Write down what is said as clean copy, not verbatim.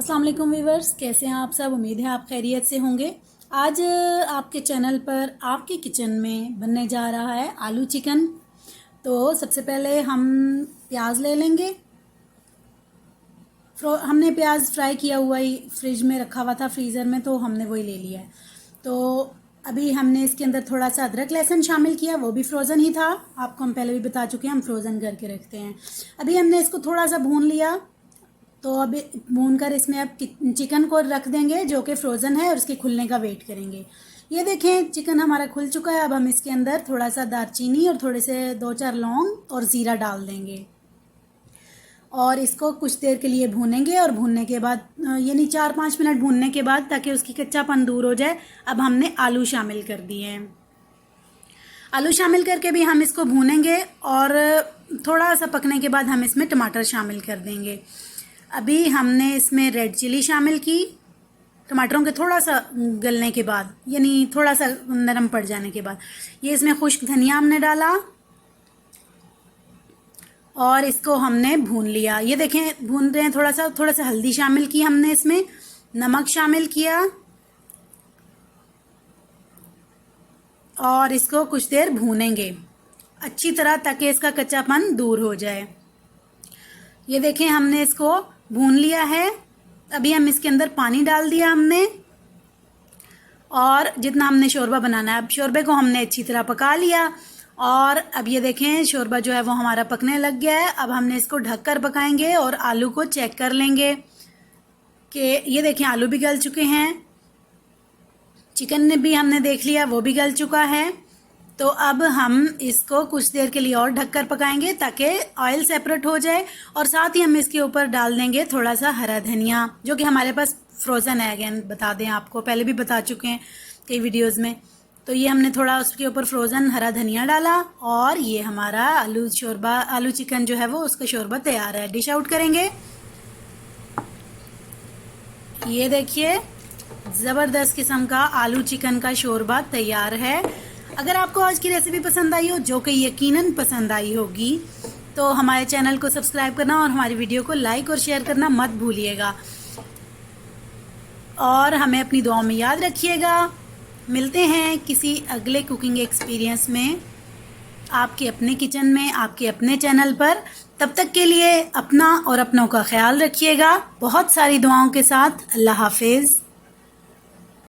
अस्सलाम वालेकुम वीवर्स, कैसे हैं आप सब। उम्मीद है आप खैरियत से होंगे। आज आपके चैनल पर आपके किचन में बनने जा रहा है आलू चिकन। तो सबसे पहले हम प्याज ले लेंगे। हमने प्याज फ्राई किया हुआ ही फ्रिज में रखा हुआ था, फ्रीज़र में, तो हमने वही ले लिया है। तो अभी हमने इसके अंदर थोड़ा सा अदरक लहसुन शामिल किया, वो भी फ्रोज़न ही था। आपको हम पहले भी बता चुके हैं, हम फ्रोज़न करके रखते हैं। अभी हमने इसको थोड़ा सा भून लिया, तो अब भून कर इसमें अब चिकन को रख देंगे जो कि फ्रोज़न है, और उसके खुलने का वेट करेंगे। ये देखें, चिकन हमारा खुल चुका है। अब हम इसके अंदर थोड़ा सा दालचीनी और थोड़े से 2-4 लौंग और ज़ीरा डाल देंगे और इसको कुछ देर के लिए भूनेंगे। और भूनने के बाद यानी 4-5 मिनट भूनने के बाद, ताकि उसकी कच्चापन दूर हो जाए, अब हमने आलू शामिल कर दिए हैं। आलू शामिल करके भी हम इसको भूनेंगे और थोड़ा सा पकने के बाद हम इसमें टमाटर शामिल कर देंगे। अभी हमने इसमें रेड चिली शामिल की टमाटरों के थोड़ा सा गलने के बाद, यानी थोड़ा सा नरम पड़ जाने के बाद। ये इसमें खुश्क धनिया हमने डाला और इसको हमने भून लिया। ये देखें भून रहे हैं, थोड़ा सा हल्दी शामिल की हमने, इसमें नमक शामिल किया और इसको कुछ देर भूनेंगे अच्छी तरह, ताकि इसका कच्चापन दूर हो जाए। ये देखें हमने इसको भून लिया है। अभी हम इसके अंदर पानी डाल दिया हमने, और जितना हमने शोरबा बनाना है, अब शोरबे को हमने अच्छी तरह पका लिया। और अब ये देखें शोरबा जो है वो हमारा पकने लग गया है। अब हमने इसको ढककर पकाएंगे और आलू को चेक कर लेंगे कि ये देखें आलू भी गल चुके हैं, चिकन ने भी हमने देख लिया वो भी गल चुका है। तो अब हम इसको कुछ देर के लिए और ढककर पकाएंगे ताकि ऑयल सेपरेट हो जाए, और साथ ही हम इसके ऊपर डाल देंगे थोड़ा सा हरा धनिया, जो कि हमारे पास फ्रोज़न है। अगेन बता दें, आपको पहले भी बता चुके हैं कई वीडियोस में। तो ये हमने थोड़ा उसके ऊपर फ्रोज़न हरा धनिया डाला, और ये हमारा आलू चिकन जो है वो उसका शोरबा तैयार है। डिश आउट करेंगे। ये देखिए ज़बरदस्त किस्म का आलू चिकन का शोरबा तैयार है। अगर आपको आज की रेसिपी पसंद आई हो, जो कि यकीनन पसंद आई होगी, तो हमारे चैनल को सब्सक्राइब करना और हमारी वीडियो को लाइक और शेयर करना मत भूलिएगा। और हमें अपनी दुआओं में याद रखिएगा। मिलते हैं किसी अगले कुकिंग एक्सपीरियंस में, आपके अपने किचन में, आपके अपने चैनल पर। तब तक के लिए अपना और अपनों का ख्याल रखिएगा। बहुत सारी दुआओं के साथ। अल्लाह हाफिज़।